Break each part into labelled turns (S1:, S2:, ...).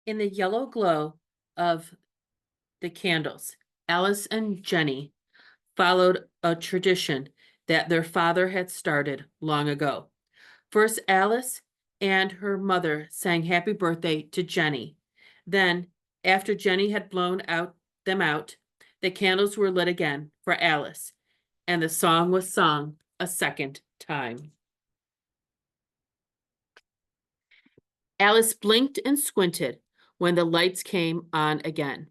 S1: In the yellow glow of the candles, Alice and Jenny followed a tradition that their father had started long ago. First, Alice and her mother sang happy birthday to Jenny. Then, after Jenny had blown them out, the candles were lit again for Alice, and the song was sung a second time. Alice blinked and squinted when the lights came on again.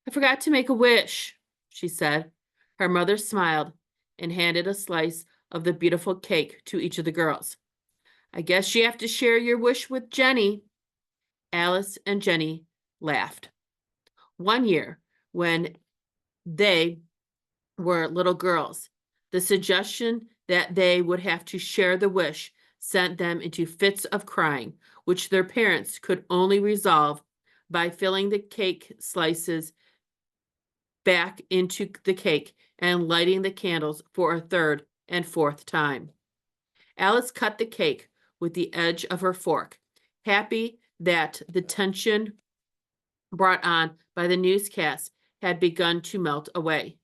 S1: I forgot to make a wish, she said. Her mother smiled and handed a slice of the beautiful cake to each of the girls. I guess you have to share your wish with Jenny. Alice and Jenny laughed. One year, when they were little girls, the suggestion that they would have to share the wish sent them into fits of crying, which their parents could only resolve by filling the cake slices back into the cake and lighting the candles for a third and fourth time. Alice cut the cake with the edge of her fork, happy that the tension brought on by the newscast had begun to melt away.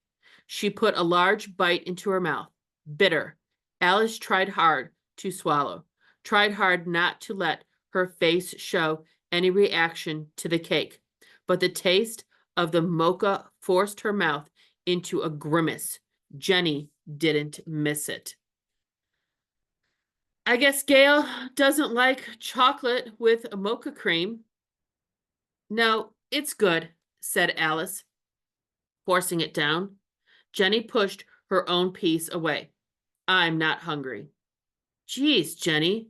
S1: She put a large bite into her mouth, bitter. Alice tried hard to swallow, tried hard not to let her face show any reaction to the cake, but the taste of the mocha forced her mouth into a grimace. Jenny didn't miss it. I guess Gail doesn't like chocolate with mocha cream. No, it's good, said Alice, forcing it down. Jenny pushed her own piece away. I'm not hungry. Geez, Jenny,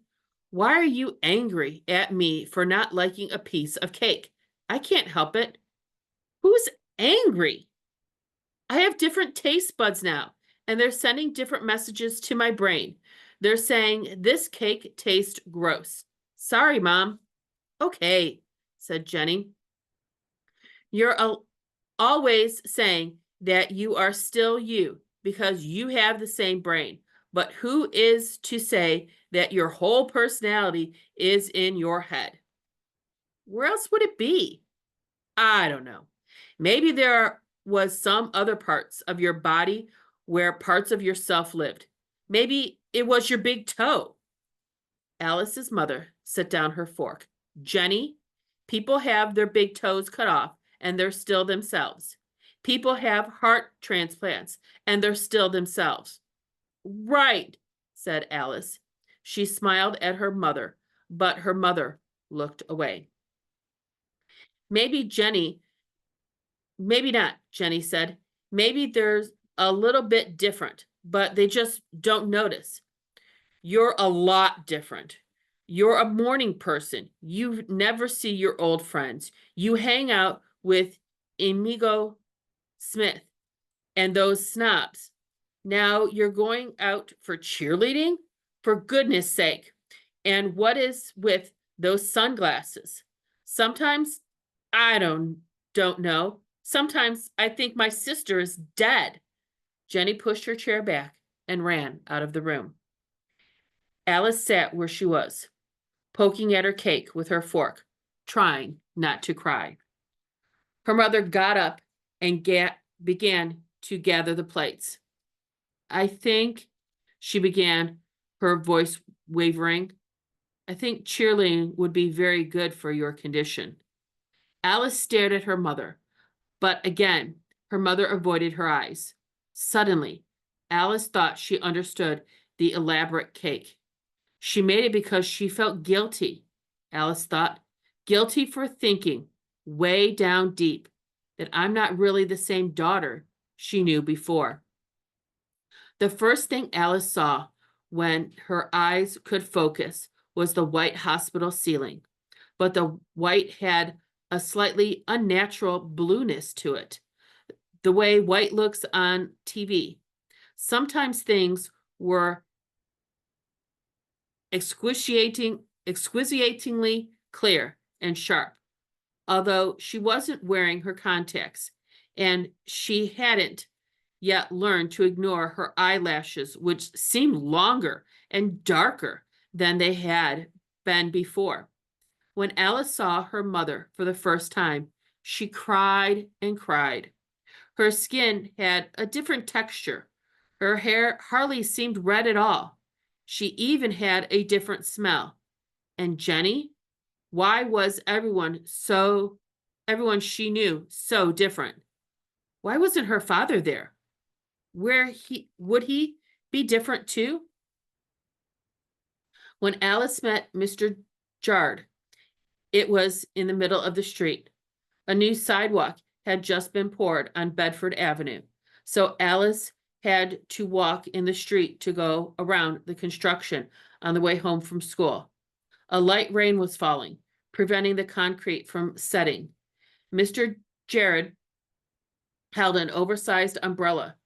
S1: why are you angry at me for not liking a piece of cake? I can't help it. Who's angry? I have different taste buds now, and they're sending different messages to my brain. They're saying this cake tastes gross. Sorry, Mom. Okay, said Jenny. You're always saying that you are still you because you have the same brain. But who is to say that your whole personality is in your head? Where else would it be? I don't know. Maybe there was some other parts of your body where parts of yourself lived. Maybe it was your big toe. Alice's mother set down her fork. Jenny, people have their big toes cut off and they're still themselves. People have heart transplants and they're still themselves. Right, said Alice. She smiled at her mother, but her mother looked away. Maybe Jenny, maybe not, Jenny said. Maybe there's a little bit different, but they just don't notice. You're a lot different. You're a morning person. You never see your old friends. You hang out with Amigo Smith and those snobs. Now you're going out for cheerleading? For goodness sake. And what is with those sunglasses? Sometimes I don't know. Sometimes I think my sister is dead. Jenny pushed her chair back and ran out of the room. Alice sat where she was, poking at her cake with her fork, trying not to cry. Her mother got up and began to gather the plates. I think, she began, her voice wavering, I think cheerleading would be very good for your condition. Alice stared at her mother, but again, her mother avoided her eyes. Suddenly, Alice thought she understood the elaborate cake. She made it because she felt guilty, Alice thought, guilty for thinking, way down deep, that I'm not really the same daughter she knew before. The first thing Alice saw when her eyes could focus was the white hospital ceiling, but the white had a slightly unnatural blueness to it, the way white looks on TV. Sometimes things were exquisitingly clear and sharp, although she wasn't wearing her contacts, and she hadn't yet learned to ignore her eyelashes, which seemed longer and darker than they had been before. When Alice saw her mother for the first time, she cried and cried. Her skin had a different texture. Her hair hardly seemed red at all. She even had a different smell. And Jenny? Why was everyone she knew so different? Why wasn't her father there? Would he be different too? When Alice met Mr. Jard, it was in the middle of the street. A new sidewalk had just been poured on Bedford Avenue, so Alice had to walk in the street to go around the construction on the way home from school. A light rain was falling, preventing the concrete from setting. Mr. Jared held an oversized umbrella,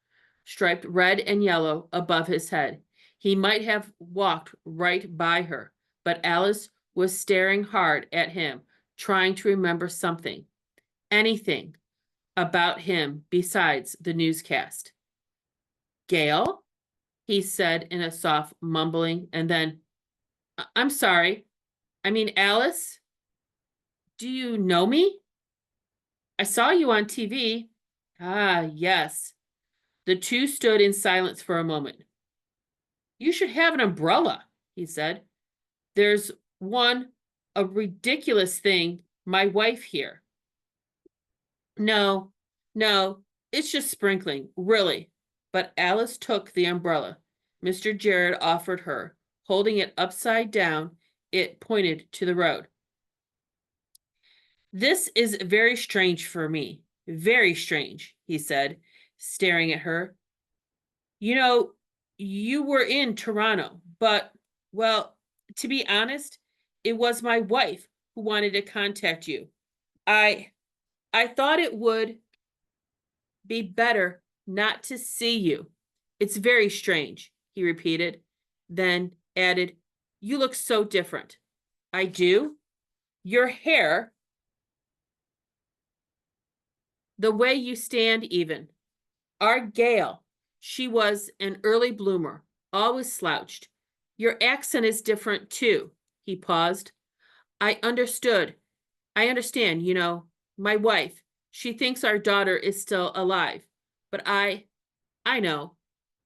S1: striped red and yellow, above his head. He might have walked right by her, but Alice was staring hard at him, trying to remember something, anything about him besides the newscast. Gail, he said in a soft mumbling, and then, I'm sorry. I mean, Alice, do you know me? I saw you on TV. Ah, yes. The two stood in silence for a moment. You should have an umbrella, he said. There's a ridiculous thing, my wife here. No, no, it's just sprinkling, really. But Alice took the umbrella Mr. Jared offered her. Holding it upside down, it pointed to the road. This is very strange for me. Very strange, he said, staring at her. You know, you were in Toronto, but, well, to be honest, it was my wife who wanted to contact you. I I thought it would be better not to see you. It's very strange, he repeated, then added, You look so different. I do? Your hair, the way you stand even. Our Gail, she was an early bloomer, always slouched. Your accent is different too. He paused. I understood. I understand, my wife, she thinks our daughter is still alive. But I know.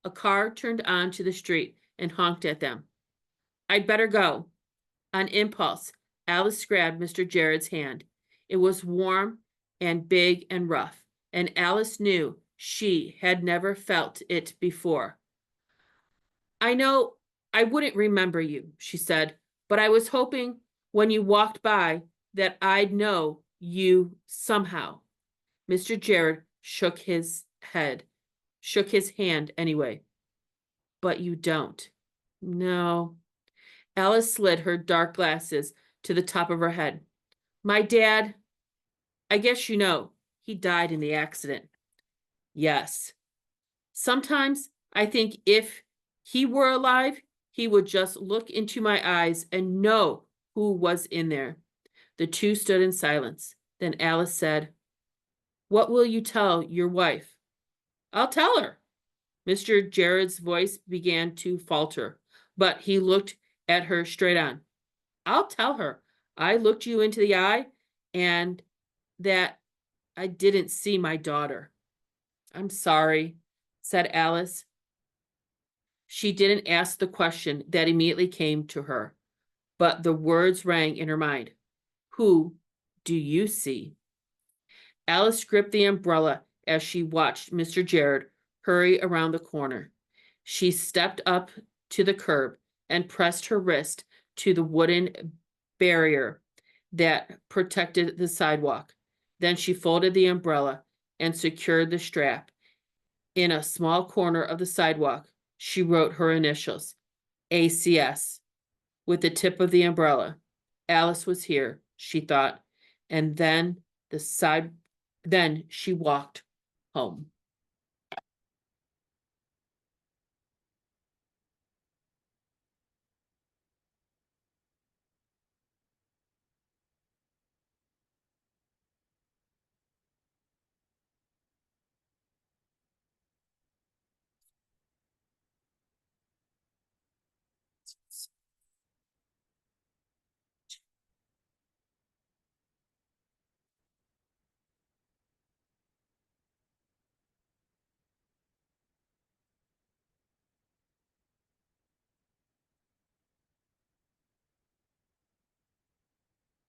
S1: A car turned onto the street and honked at them. I'd better go. On impulse, Alice grabbed Mr. Jared's hand. It was warm and big and rough, and Alice knew she had never felt it before. I know I wouldn't remember you, she said, but I was hoping when you walked by that I'd know you somehow. Mr. Jared shook his hand anyway. But you don't. No. Alice slid her dark glasses to the top of her head. My dad, I guess you know, he died in the accident. Yes. Sometimes I think if he were alive, he would just look into my eyes and know who was in there. The two stood in silence. Then Alice said, What will you tell your wife? I'll tell her. Mr. Jared's voice began to falter, but he looked at her straight on. I'll tell her I looked you into the eye and that I didn't see my daughter. I'm sorry, said Alice. She didn't ask the question that immediately came to her, but the words rang in her mind. Who do you see? Alice gripped the umbrella as she watched Mr. Jared hurry around the corner. She stepped up to the curb and pressed her wrist to the wooden barrier that protected the sidewalk. Then she folded the umbrella and secured the strap. In a small corner of the sidewalk, she wrote her initials, ACS, with the tip of the umbrella. Alice was here, she thought, and then she walked home.